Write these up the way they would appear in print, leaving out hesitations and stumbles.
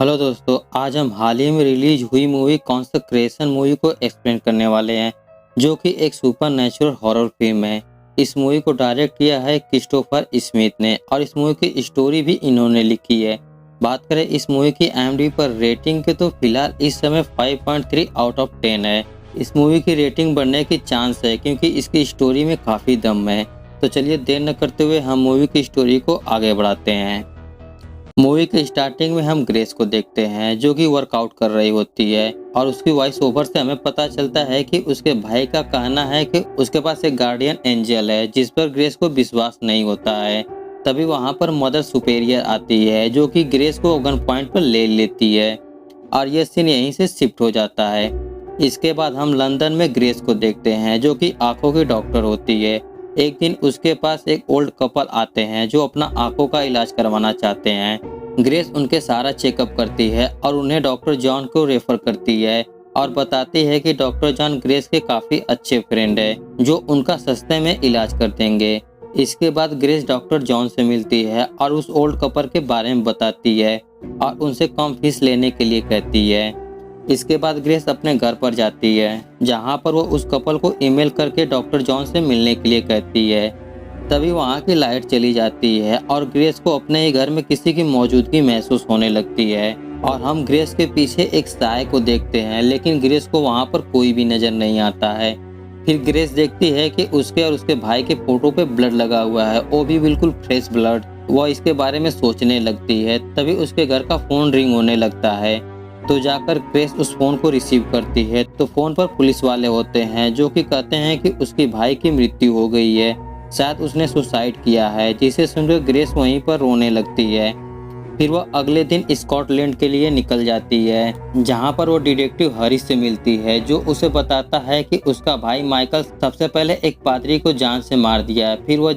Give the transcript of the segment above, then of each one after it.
Hello दोस्तों, आज हम हाल ही में रिलीज हुई मूवी कॉन्सेक्रेशन मूवी को एक्सप्लेन करने वाले हैं, जो कि एक सुपर नेचुरल हॉरर फिल्म है। इस मूवी को डायरेक्ट किया है क्रिस्टोफर स्मिथ ने और इस मूवी की स्टोरी भी इन्होंने लिखी है। बात करें इस मूवी की IMDb पर रेटिंग के तो फिलहाल इस समय 5.3 आउट ऑफ 10 है। इस मूवी की रेटिंग बढ़ने की चांस है क्योंकि इसकी स्टोरी में काफ़ी दम है। तो चलिए देर न करते हुए हम मूवी की स्टोरी को आगे बढ़ाते हैं। मूवी के स्टार्टिंग में हम ग्रेस को देखते हैं जो कि वर्कआउट कर रही होती है और उसकी वॉइस ओवर से हमें पता चलता है कि उसके भाई का कहना है कि उसके पास एक गार्डियन एंजल है, जिस पर ग्रेस को विश्वास नहीं होता है। तभी वहां पर मदर सुपेरियर आती है जो कि ग्रेस को गन पॉइंट पर ले लेती है और यह सीन यहीं से शिफ्ट हो जाता है। इसके बाद हम लंदन में ग्रेस को देखते हैं जो कि आंखों की डॉक्टर होती है। एक दिन उसके पास एक ओल्ड कपल आते हैं जो अपना आंखों का इलाज करवाना चाहते हैं। ग्रेस उनके सारा चेकअप करती है और उन्हें डॉक्टर जॉन को रेफर करती है और बताती है कि डॉक्टर जॉन ग्रेस के काफ़ी अच्छे फ्रेंड है जो उनका सस्ते में इलाज कर देंगे। इसके बाद ग्रेस डॉक्टर जॉन से मिलती है और उस ओल्ड कपल के बारे में बताती है और उनसे कम फीस लेने के लिए कहती है। इसके बाद ग्रेस अपने घर पर जाती है जहां पर वो उस कपल को ईमेल करके डॉक्टर जॉन से मिलने के लिए कहती है। तभी वहां की लाइट चली जाती है और ग्रेस को अपने ही घर में किसी की मौजूदगी महसूस होने लगती है और हम ग्रेस के पीछे एक साय को देखते हैं, लेकिन ग्रेस को वहां पर कोई भी नजर नहीं आता है। फिर ग्रेस देखती है कि उसके और उसके भाई के फोटो पे ब्लड लगा हुआ है, वो भी बिल्कुल फ्रेश ब्लड। वह इसके बारे में सोचने लगती है तभी उसके घर का फोन रिंग होने लगता है। तो जाकर ग्रेस उस फोन को रिसीव करती है तो फोन पर पुलिस वाले होते हैं जो कि कहते हैं कि उसके भाई की मृत्यु हो गई है, शायद उसने सुसाइड किया है। जिसे सुनकर ग्रेस वहीं पर रोने लगती है। फिर वह अगले दिन स्कॉटलैंड के लिए निकल जाती है जहां पर वो डिटेक्टिव हरीश से मिलती है जो उसे बताता है कि उसका भाई माइकल सबसे पहले एक पादरी को जान से मार दिया है, फिर वह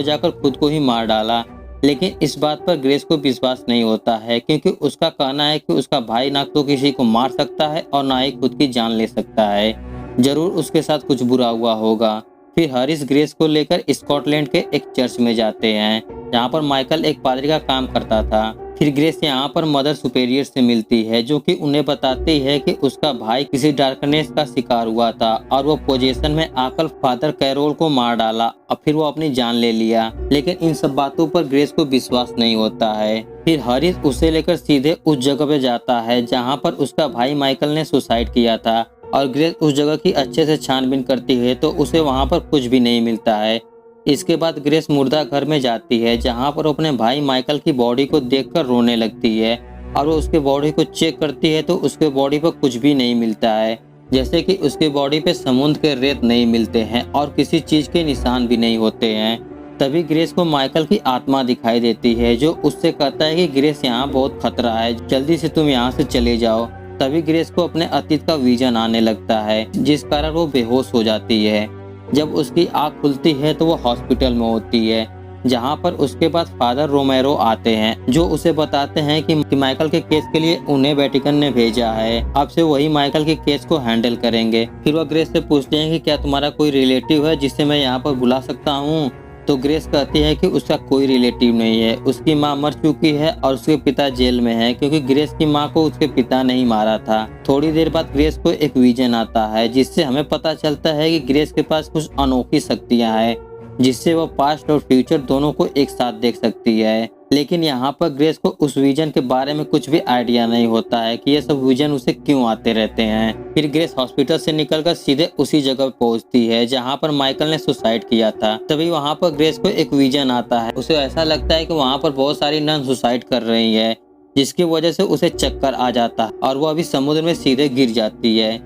जाकर खुद को ही मार डाला। लेकिन इस बात पर ग्रेस को विश्वास नहीं होता है क्योंकि उसका कहना है कि उसका भाई ना तो किसी को मार सकता है और ना ही खुद की जान ले सकता है। जरूर उसके साथ कुछ बुरा हुआ होगा। फिर हरीश ग्रेस को लेकर स्कॉटलैंड के एक चर्च में जाते हैं जहाँ पर माइकल एक पादरी का काम करता था। फिर ग्रेस यहाँ पर मदर सुपेरियर से मिलती है जो कि उन्हें बताती है कि उसका भाई किसी डार्कनेस का शिकार हुआ था और वो पोजीशन में आकर फादर कैरोल को मार डाला और फिर वो अपनी जान ले लिया। लेकिन इन सब बातों पर ग्रेस को विश्वास नहीं होता है। फिर हरीश उसे लेकर सीधे उस जगह पे जाता है जहाँ पर उसका भाई माइकल ने सुसाइड किया था और ग्रेस उस जगह की अच्छे से छानबीन करती है तो उसे वहाँ पर कुछ भी नहीं मिलता है। इसके बाद ग्रेस मुर्दा घर में जाती है जहां पर अपने भाई माइकल की बॉडी को देखकर रोने लगती है और वो उसके बॉडी को चेक करती है तो उसके बॉडी पर कुछ भी नहीं मिलता है, जैसे कि उसकी बॉडी पे समुद्र के रेत नहीं मिलते हैं और किसी चीज के निशान भी नहीं होते हैं। तभी ग्रेस को माइकल की आत्मा दिखाई देती है जो उससे कहता है कि ग्रेस यहाँ बहुत खतरा है, जल्दी से तुम यहाँ से चले जाओ। तभी ग्रेस को अपने अतीत का विजन आने लगता है जिस कारण वो बेहोश हो जाती है। जब उसकी आँख खुलती है तो वो हॉस्पिटल में होती है जहां पर उसके पास फादर रोमेरो आते हैं जो उसे बताते हैं कि माइकल के केस के लिए उन्हें वेटिकन ने भेजा है, अब से वही माइकल के केस को हैंडल करेंगे। फिर वह ग्रेस से पूछते हैं कि क्या तुम्हारा कोई रिलेटिव है जिससे मैं यहाँ पर बुला सकता हूँ। तो ग्रेस कहती है कि उसका कोई रिलेटिव नहीं है, उसकी माँ मर चुकी है और उसके पिता जेल में है क्योंकि ग्रेस की माँ को उसके पिता ने ही मारा था। थोड़ी देर बाद ग्रेस को एक विजन आता है जिससे हमें पता चलता है कि ग्रेस के पास कुछ अनोखी शक्तियाँ हैं जिससे वह पास्ट और फ्यूचर दोनों को एक साथ देख सकती है। लेकिन यहाँ पर ग्रेस को उस विजन के बारे में कुछ भी आइडिया नहीं होता है कि ये सब विजन उसे क्यों आते रहते हैं। फिर ग्रेस हॉस्पिटल से निकलकर सीधे उसी जगह पहुंचती है जहाँ पर माइकल ने सुसाइड किया था। तभी वहाँ पर ग्रेस को एक विजन आता है, उसे ऐसा लगता है कि वहाँ पर बहुत सारी नन सुसाइड कर रही है जिसकी वजह से उसे चक्कर आ जाता है और वह अभी समुद्र में सीधे गिर जाती है।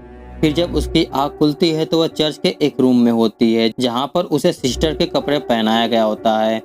फिर जब उसकी आँख खुलती है तो वह चर्च के एक रूम में होती है जहाँ पर उसे सिस्टर के कपड़े पहनाया गया होता है।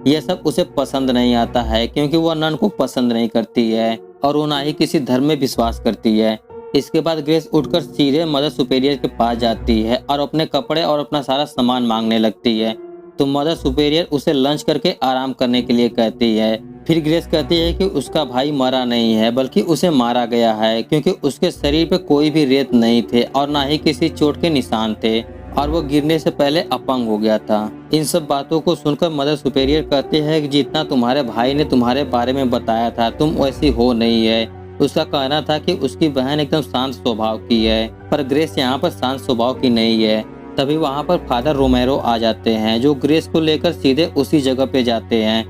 यह सब उसे पसंद नहीं आता है क्योंकि वह नन को पसंद नहीं करती है और वो ना ही किसी धर्म में विश्वास करती है। इसके बाद ग्रेस उठकर सीधे मदर सुपेरियर के पास जाती है और अपने कपड़े और अपना सारा सामान मांगने लगती है। तो मदर सुपेरियर उसे लंच करके आराम करने के लिए कहती है। फिर ग्रेस कहती है कि उसका भाई मरा नहीं है बल्कि उसे मारा गया है क्योंकि उसके शरीर पे कोई भी रेत नहीं थे और ना ही किसी चोट के निशान थे और वो गिरने से पहले अपंग हो गया था। इन सब बातों को सुनकर मदर सुपेरियर कहती है कि जितना तुम्हारे भाई ने तुम्हारे बारे में बताया था तुम वैसी हो नहीं है। उसका कहना था कि उसकी बहन एकदम शांत स्वभाव की है, पर ग्रेस यहाँ पर शांत स्वभाव की नहीं है। तभी वहाँ पर फादर रोमेरो आ जाते हैं, जो ग्रेस को लेकर सीधे उसी जगह पे जाते हैं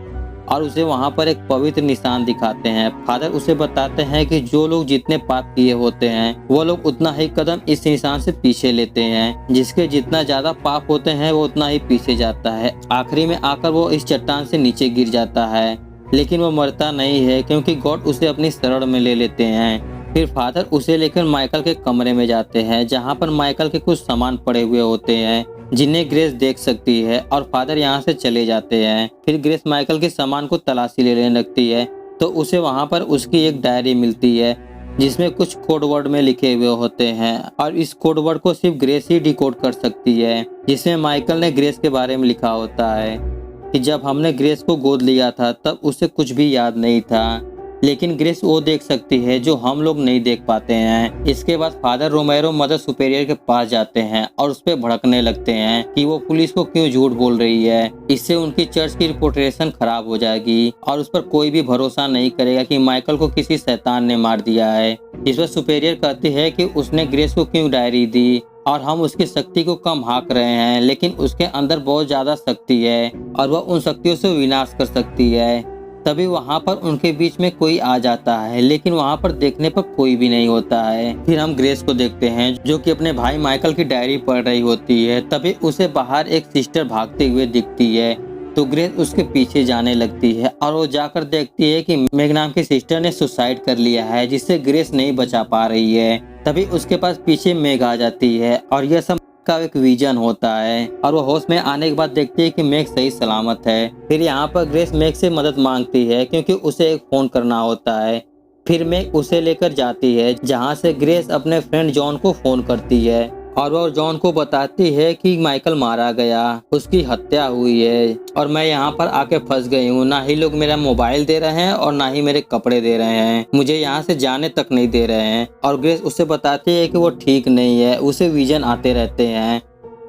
और उसे वहाँ पर एक पवित्र निशान दिखाते हैं। फादर उसे बताते हैं कि जो लोग जितने पाप किए होते हैं वो लोग उतना ही कदम इस निशान से पीछे लेते हैं। जिसके जितना ज्यादा पाप होते हैं वो उतना ही पीछे जाता है। आखिरी में आकर वो इस चट्टान से नीचे गिर जाता है, लेकिन वो मरता नहीं है क्योंकि गॉड उसे अपनी शरण में ले लेते हैं। फिर फादर उसे लेकर माइकल के कमरे में जाते हैं, जहाँ पर माइकल के कुछ सामान पड़े हुए होते हैं जिन्हें ग्रेस देख सकती है, और फादर यहाँ से चले जाते हैं। फिर ग्रेस माइकल के सामान को तलाशी लेने लगती है तो उसे वहाँ पर उसकी एक डायरी मिलती है जिसमें कुछ कोड वर्ड में लिखे हुए होते हैं, और इस कोड वर्ड को सिर्फ ग्रेस ही डिकोड कर सकती है। जिसमें माइकल ने ग्रेस के बारे में लिखा होता है कि जब हमने ग्रेस को गोद लिया था तब उसे कुछ भी याद नहीं था, लेकिन ग्रेस वो देख सकती है जो हम लोग नहीं देख पाते हैं। इसके बाद फादर रोमेरो मदर सुपेरियर के पास जाते हैं और उस पर भड़कने लगते हैं कि वो पुलिस को क्यों झूठ बोल रही है। इससे उनकी चर्च की रिपुटेशन खराब हो जाएगी और उस पर कोई भी भरोसा नहीं करेगा कि माइकल को किसी शैतान ने मार दिया है। इस पर सुपेरियर कहती है कि उसने ग्रेस को क्यों डायरी दी और हम उसकी शक्ति को कम हाँक रहे हैं, लेकिन उसके अंदर बहुत ज्यादा शक्ति है और वह उन शक्तियों से विनाश कर सकती है। तभी वहाँ पर उनके बीच में कोई आ जाता है, लेकिन वहाँ पर देखने पर कोई भी नहीं होता है। फिर हम ग्रेस को देखते हैं जो कि अपने भाई माइकल की डायरी पढ़ रही होती है। तभी उसे बाहर एक सिस्टर भागते हुए दिखती है तो ग्रेस उसके पीछे जाने लगती है और वो जाकर देखती है कि मेग नाम की सिस्टर ने सुसाइड कर लिया है, जिससे ग्रेस नहीं बचा पा रही है। तभी उसके पास पीछे मेग आ जाती है और यह सब का एक विजन होता है और वो होश में आने के बाद देखती है कि मेग सही सलामत है। फिर यहाँ पर ग्रेस मेग से मदद मांगती है क्योंकि उसे एक फोन करना होता है। फिर मेग उसे लेकर जाती है जहाँ से ग्रेस अपने फ्रेंड जॉन को फोन करती है और वो जॉन को बताती है कि माइकल मारा गया, उसकी हत्या हुई है और मैं यहाँ पर आके फंस गई हूँ। ना ही लोग मेरा मोबाइल दे रहे हैं और ना ही मेरे कपड़े दे रहे हैं, मुझे यहाँ से जाने तक नहीं दे रहे हैं। और ग्रेस उससे बताती है कि वो ठीक नहीं है, उसे विजन आते रहते हैं।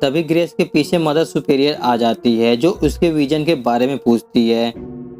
तभी ग्रेस के पीछे मदर सुपेरियर आ जाती है जो उसके विजन के बारे में पूछती है,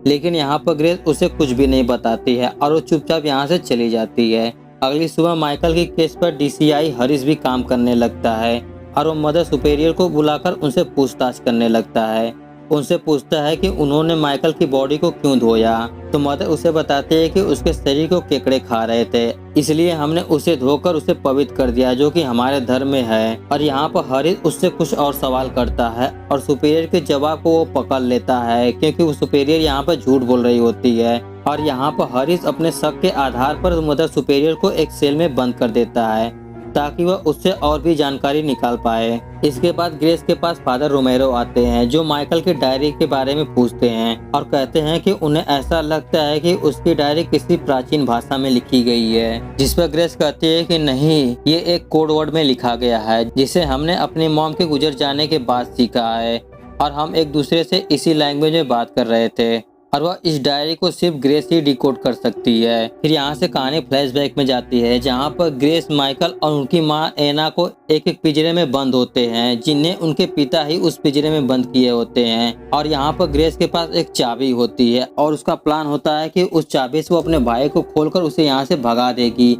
लेकिन यहाँ पर ग्रेस उसे कुछ भी नहीं बताती है और वो चुपचाप यहाँ से चली जाती है। अगली सुबह माइकल के केस पर डीसीआई हरीश भी काम करने लगता है और वो मदर सुपेरियर को बुलाकर उनसे पूछताछ करने लगता है। उनसे पूछता है कि उन्होंने माइकल की बॉडी को क्यों धोया, तो मदर उसे बताती है कि उसके शरीर को केकड़े खा रहे थे, इसलिए हमने उसे धोकर उसे पवित्र कर दिया जो कि हमारे धर्म में है। और यहाँ पर हरीश उससे कुछ और सवाल करता है और सुपेरियर के जवाब को वो पकड़ लेता है क्योंकि वो सुपेरियर यहाँ पर झूठ बोल रही होती है। और यहाँ पर हरीश अपने शक के आधार पर मदर सुपेरियर को एक सेल में बंद कर देता है ताकि वह उससे और भी जानकारी निकाल पाए। इसके बाद ग्रेस के पास फादर रोमेरो आते हैं जो माइकल की डायरी के बारे में पूछते हैं और कहते हैं कि उन्हें ऐसा लगता है कि उसकी डायरी किसी प्राचीन भाषा में लिखी गई है, जिस पर ग्रेस कहती है कि नहीं, ये एक कोड वर्ड में लिखा गया है जिसे हमने अपनी मॉम के गुजर जाने के बाद सीखा है और हम एक दूसरे से इसी लैंग्वेज में बात कर रहे थे और वह इस डायरी को सिर्फ ग्रेस ही डिकोड कर सकती है। फिर यहाँ से कहानी फ्लैशबैक में जाती है जहाँ पर ग्रेस, माइकल और उनकी माँ एना को एक एक पिंजरे में बंद होते हैं जिन्हें उनके पिता ही उस पिंजरे में बंद किए होते हैं। और यहाँ पर ग्रेस के पास एक चाबी होती है और उसका प्लान होता है कि उस चाबी से वो अपने भाई को खोलकर उसे यहाँ से भगा देगी।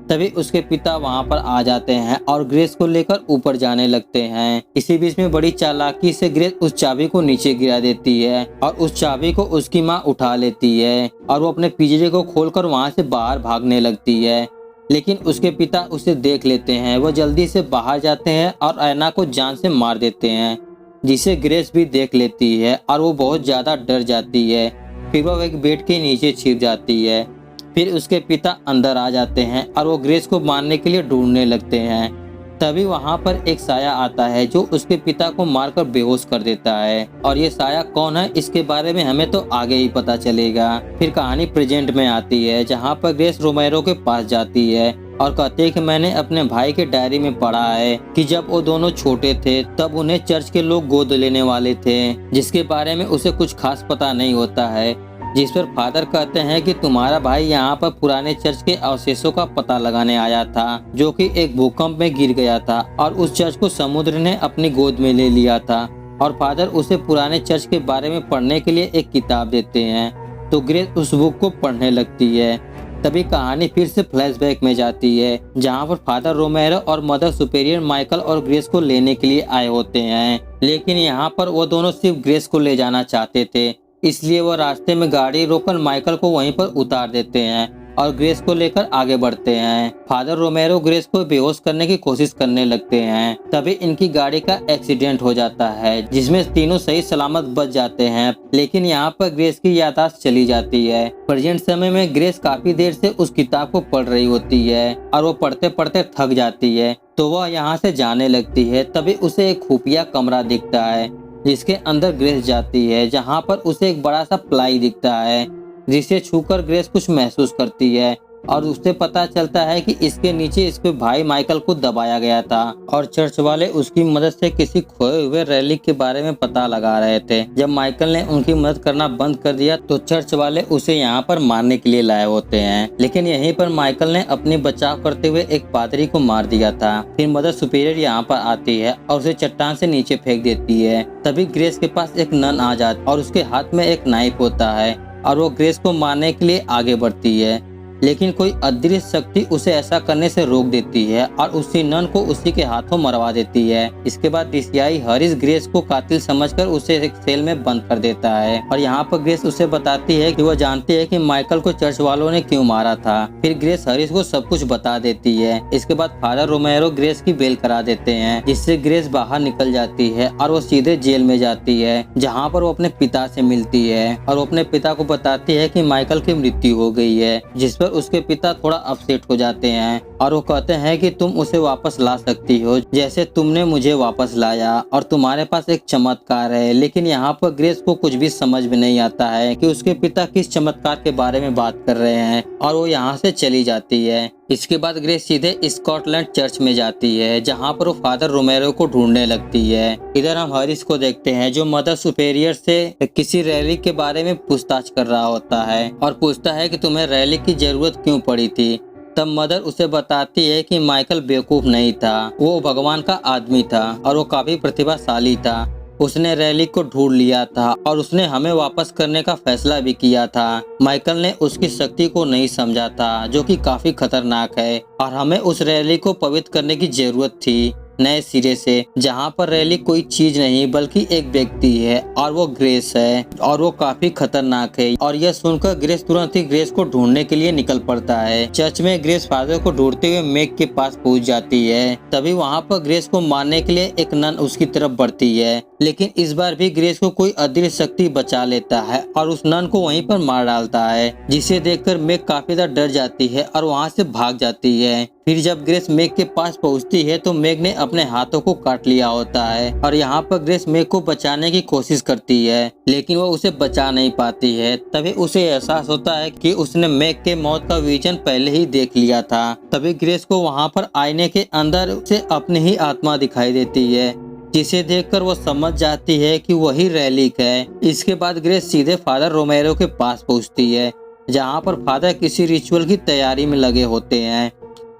तभी उसके पिता वहां पर आ जाते हैं और ग्रेस को लेकर ऊपर जाने लगते हैं। इसी बीच में बड़ी चालाकी से ग्रेस उस चाबी को नीचे गिरा देती है और उस चाबी को उसकी माँ उठा लेती है और वो अपने पिंजरे को खोलकर वहां से बाहर भागने लगती है, लेकिन उसके पिता उसे देख लेते हैं। वो जल्दी से बाहर जाते हैं और ऐना को जान से मार देते हैं, जिसे ग्रेस भी देख लेती है और वो बहुत ज्यादा डर जाती है। फिर वो एक बेड के नीचे छिप जाती है। फिर उसके पिता अंदर आ जाते हैं और वो ग्रेस को मारने के लिए ढूंढने लगते हैं। तभी वहां पर एक साया आता है जो उसके पिता को मारकर बेहोश कर देता है और ये साया कौन है इसके बारे में हमें तो आगे ही पता चलेगा। फिर कहानी प्रेजेंट में आती है जहां पर ग्रेस रोमेरो के पास जाती है और कहती है कि मैंने अपने भाई के डायरी में पढ़ा है कि जब वो दोनों छोटे थे तब उन्हें चर्च के लोग गोद लेने वाले थे, जिसके बारे में उसे कुछ खास पता नहीं होता है। जिस पर फादर कहते हैं कि तुम्हारा भाई यहाँ पर पुराने चर्च के अवशेषों का पता लगाने आया था, जो कि एक भूकंप में गिर गया था और उस चर्च को समुद्र ने अपनी गोद में ले लिया था। और फादर उसे पुराने चर्च के बारे में पढ़ने के लिए एक किताब देते हैं, तो ग्रेस उस बुक को पढ़ने लगती है। तभी कहानी फिर से फ्लैशबैक में जाती है, जहाँ पर फादर रोमेरो और मदर सुपेरियर माइकल और ग्रेस को लेने के लिए आए होते हैं। लेकिन यहाँ पर वो दोनों सिर्फ ग्रेस को ले जाना चाहते थे, इसलिए वो रास्ते में गाड़ी रोककर माइकल को वहीं पर उतार देते हैं और ग्रेस को लेकर आगे बढ़ते हैं। फादर रोमेरो ग्रेस को बेहोश करने की कोशिश करने लगते हैं। तभी इनकी गाड़ी का एक्सीडेंट हो जाता है, जिसमें तीनों सही सलामत बच जाते हैं। लेकिन यहाँ पर ग्रेस की याददाश्त चली जाती है। प्रेजेंट समय में ग्रेस काफी देर से उस किताब को पढ़ रही होती है और वो पढ़ते पढ़ते थक जाती है, तो वह यहाँ से जाने लगती है। तभी उसे एक खुफिया कमरा दिखता है, जिसके अंदर ग्रेस जाती है, जहाँ पर उसे एक बड़ा सा प्लाई दिखता है, जिसे छूकर ग्रेस कुछ महसूस करती है और उसे पता चलता है कि इसके नीचे इसके भाई माइकल को दबाया गया था और चर्च वाले उसकी मदद से किसी खोए हुए रैलिक के बारे में पता लगा रहे थे। जब माइकल ने उनकी मदद करना बंद कर दिया तो चर्च वाले उसे यहाँ पर मारने के लिए लाए होते हैं। लेकिन यहीं पर माइकल ने अपनी बचाव करते हुए एक पादरी को मार दिया था। फिर मदर सुपीरियर यहाँ पर आती है और उसे चट्टान से नीचे फेंक देती है। तभी ग्रेस के पास एक नन आ जाती और उसके हाथ में एक नाइफ होता है और वो ग्रेस को मारने के लिए आगे बढ़ती है। लेकिन कोई अदृश्य शक्ति उसे ऐसा करने से रोक देती है और उसी नन को उसी के हाथों मरवा देती है। इसके बाद डीसीआई हरीश ग्रेस को कातिल समझकर उसे एक सेल में बंद कर देता है और यहाँ पर ग्रेस उसे बताती है कि वह जानती है कि माइकल को चर्च वालों ने क्यों मारा था। फिर ग्रेस हरीश को सब कुछ बता देती है। इसके बाद फादर रोमेरो ग्रेस की बेल करा देते हैं, जिससे ग्रेस बाहर निकल जाती है और वो सीधे जेल में जाती है, जहाँ पर वो अपने पिता से मिलती है और वो अपने पिता को बताती है कि माइकल की मृत्यु हो गई है। जिस पर उसके पिता थोड़ा अपसेट हो जाते हैं और वो कहते हैं कि तुम उसे वापस ला सकती हो, जैसे तुमने मुझे वापस लाया, और तुम्हारे पास एक चमत्कार है। लेकिन यहाँ पर ग्रेस को कुछ भी समझ में नहीं आता है कि उसके पिता किस चमत्कार के बारे में बात कर रहे हैं और वो यहाँ से चली जाती है। इसके बाद ग्रेस सीधे स्कॉटलैंड चर्च में जाती है, जहाँ पर वो फादर रोमेरो को ढूंढने लगती है। इधर हम हरीश को देखते हैं, जो मदर सुपेरियर से किसी रैली के बारे में पूछताछ कर रहा होता है और पूछता है कि तुम्हें रैली की जरूरत क्यों पड़ी थी। तब मदर उसे बताती है कि माइकल बेवकूफ नहीं था, वो भगवान का आदमी था और वो काफी प्रतिभाशाली था। उसने रैली को ढूंढ लिया था और उसने हमें वापस करने का फैसला भी किया था। माइकल ने उसकी शक्ति को नहीं समझा था, जो कि काफी खतरनाक है, और हमें उस रैली को पवित्र करने की जरूरत थी नए सिरे से, जहाँ पर रैली कोई चीज नहीं बल्कि एक व्यक्ति है और वो ग्रेस है और वो काफी खतरनाक है। और यह सुनकर ग्रेस तुरंत ही ग्रेस को ढूंढने के लिए निकल पड़ता है। चर्च में ग्रेस फादर को ढूंढते हुए मेग के पास पहुंच जाती है। तभी वहाँ पर ग्रेस को मारने के लिए एक नन उसकी तरफ बढ़ती है, लेकिन इस बार भी ग्रेस को कोई अदृश्य शक्ति बचा लेता है और उस नन को वहीं पर मार डालता है, जिसे देखकर मेग काफी ज्यादा डर जाती है और वहाँ से भाग जाती है। फिर जब ग्रेस मेग के पास पहुंचती है तो मेग ने अपने हाथों को काट लिया होता है और यहाँ पर ग्रेस मेग को बचाने की कोशिश करती है, लेकिन वो उसे बचा नहीं पाती है। तभी उसे एहसास होता है कि उसने मेग के मौत का विजन पहले ही देख लिया था। तभी ग्रेस को वहाँ पर आईने के अंदर से अपनी ही आत्मा दिखाई देती है, जिसे देखकर वो समझ जाती है कि वही रैलिक है। इसके बाद ग्रेस सीधे फादर रोमेरो के पास पहुँचती है, जहाँ पर फादर किसी रिचुअल की तैयारी में लगे होते हैं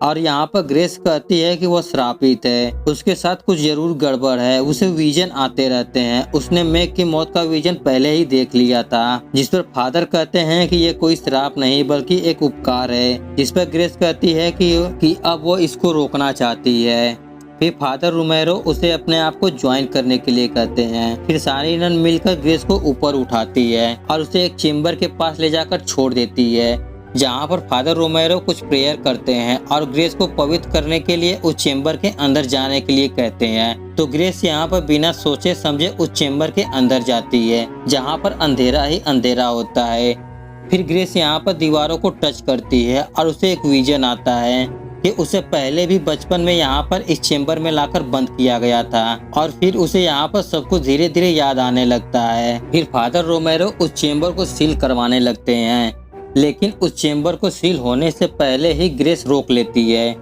और यहाँ पर ग्रेस कहती है कि वो श्रापित है, उसके साथ कुछ जरूर गड़बड़ है, उसे विजन आते रहते हैं, उसने मेग की मौत का विजन पहले ही देख लिया था। जिस पर फादर कहते हैं कि ये कोई श्राप नहीं बल्कि एक उपकार है। जिस पर ग्रेस कहती है कि अब वो इसको रोकना चाहती है। फिर फादर रोमेरो उसे अपने आप को ज्वाइन करने के लिए कहते हैं। फिर सारी नन मिलकर ग्रेस को ऊपर उठाती है और उसे एक चेम्बर के पास ले जाकर छोड़ देती है, जहाँ पर फादर रोमेरो कुछ प्रेयर करते हैं और ग्रेस को पवित्र करने के लिए उस चेम्बर के अंदर जाने के लिए कहते हैं। तो ग्रेस यहाँ पर बिना सोचे समझे उस चेम्बर के अंदर जाती है, जहाँ पर अंधेरा ही अंधेरा होता है। फिर ग्रेस यहाँ पर दीवारों को टच करती है और उसे एक विजन आता है कि उसे पहले भी बचपन में यहाँ पर इस चेम्बर में लाकर बंद किया गया था और फिर उसे यहाँ पर सब कुछ धीरे धीरे याद आने लगता है। फिर फादर रोमेरो उस चेम्बर को सील करवाने लगते हैं, लेकिन उस चेम्बर को सील होने से पहले ही ग्रेस रोक लेती है।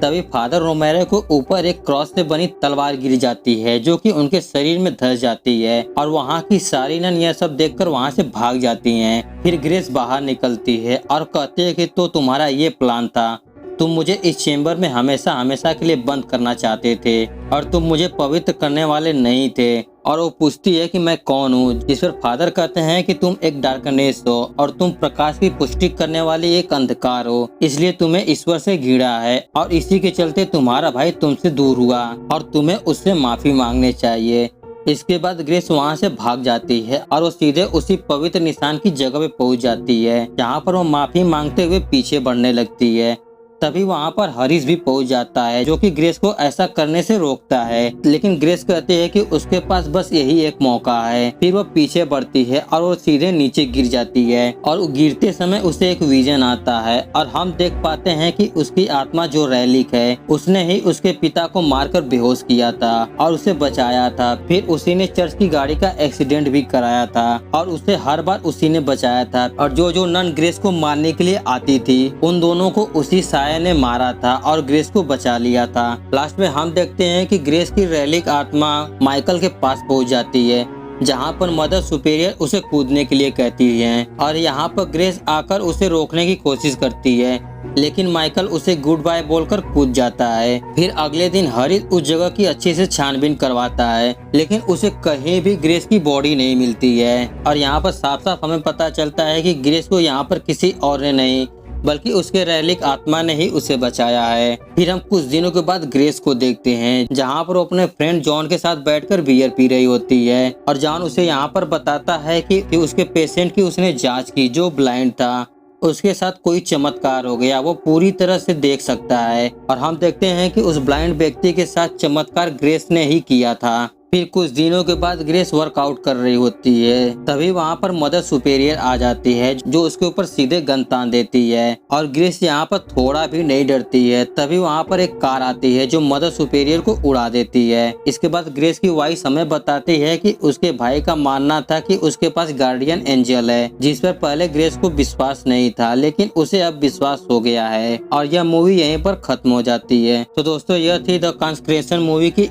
तभी फादर रोमेरो को ऊपर एक क्रॉस से बनी तलवार गिर जाती है जो कि उनके शरीर में धंस जाती है और वहाँ की सारी नन यह सब देखकर वहाँ से भाग जाती हैं। फिर ग्रेस बाहर निकलती है और कहती है कि तो तुम्हारा ये प्लान था, तुम मुझे इस चेम्बर में हमेशा हमेशा के लिए बंद करना चाहते थे और तुम मुझे पवित्र करने वाले नहीं थे। और वो पूछती है कि मैं कौन हूँ, जिस पर फादर कहते हैं कि तुम एक डार्कनेस हो और तुम प्रकाश की पुष्टि करने वाली एक अंधकार हो, इसलिए तुम्हें ईश्वर से घृणा है और इसी के चलते तुम्हारा भाई तुमसे दूर हुआ और तुम्हें उससे माफी मांगने चाहिए। इसके बाद ग्रेस वहाँ से भाग जाती है और वो सीधे उसी पवित्र निशान की जगह पे पहुँच जाती है जहाँ पर वो माफी मांगते हुए पीछे बढ़ने लगती है। तभी वहाँ पर हरीश भी पहुंच जाता है जो कि ग्रेस को ऐसा करने से रोकता है, लेकिन ग्रेस कहती है कि उसके पास बस यही एक मौका है। फिर वो पीछे बढ़ती है और वो सीधे नीचे गिर जाती है और गिरते समय उसे एक विजन आता है और हम देख पाते हैं कि उसकी आत्मा जो रैलिक है उसने ही उसके पिता को मारकर बेहोश किया था और उसे बचाया था। फिर उसी ने चर्च की गाड़ी का एक्सीडेंट भी कराया था और उसे हर बार उसी ने बचाया था और जो नन ग्रेस को मारने के लिए आती थी उन दोनों को उसी ने मारा था और ग्रेस को बचा लिया था। लास्ट में हम देखते हैं कि ग्रेस की रैलिक आत्मा माइकल के पास पहुंच जाती है जहां पर मदर सुपेरियर उसे कूदने के लिए कहती है और यहां पर ग्रेस आकर उसे रोकने की कोशिश करती है, लेकिन माइकल उसे गुड बाय बोलकर कूद जाता है। फिर अगले दिन हरीश उस जगह की अच्छे से छानबीन करवाता है, लेकिन उसे कहीं भी ग्रेस की बॉडी नहीं मिलती है और यहाँ पर साफ साफ हमें पता चलता है कि ग्रेस को यहाँ पर किसी और ने नहीं बल्कि उसके रैलिक आत्मा ने ही उसे बचाया है। फिर हम कुछ दिनों के बाद ग्रेस को देखते हैं जहाँ पर वो अपने फ्रेंड जॉन के साथ बैठकर बियर पी रही होती है और जॉन उसे यहाँ पर बताता है कि उसके पेशेंट की उसने जांच की जो ब्लाइंड था, उसके साथ कोई चमत्कार हो गया, वो पूरी तरह से देख सकता है। और हम देखते हैं कि उस ब्लाइंड व्यक्ति के साथ चमत्कार ग्रेस ने ही किया था। फिर कुछ दिनों के बाद ग्रेस वर्कआउट कर रही होती है, तभी वहाँ पर मदर सुपेरियर आ जाती है जो उसके ऊपर सीधे गन तान देती है और ग्रेस यहाँ पर थोड़ा भी नहीं डरती है। तभी वहाँ पर एक कार आती है जो मदर सुपेरियर को उड़ा देती है। इसके बाद ग्रेस की वाइफ हमें बताती है कि उसके भाई का मानना था कि उसके पास गार्डियन एंजल है, जिस पर पहले ग्रेस को विश्वास नहीं था, लेकिन उसे अब विश्वास हो गया है और यह मूवी यहीं पर खत्म हो जाती है। तो दोस्तों यह थी द कॉन्स्पिरेशन मूवी की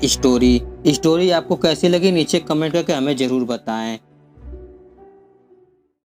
स्टोरी आपको कैसी लगी नीचे कमेंट करके हमें जरूर बताएं।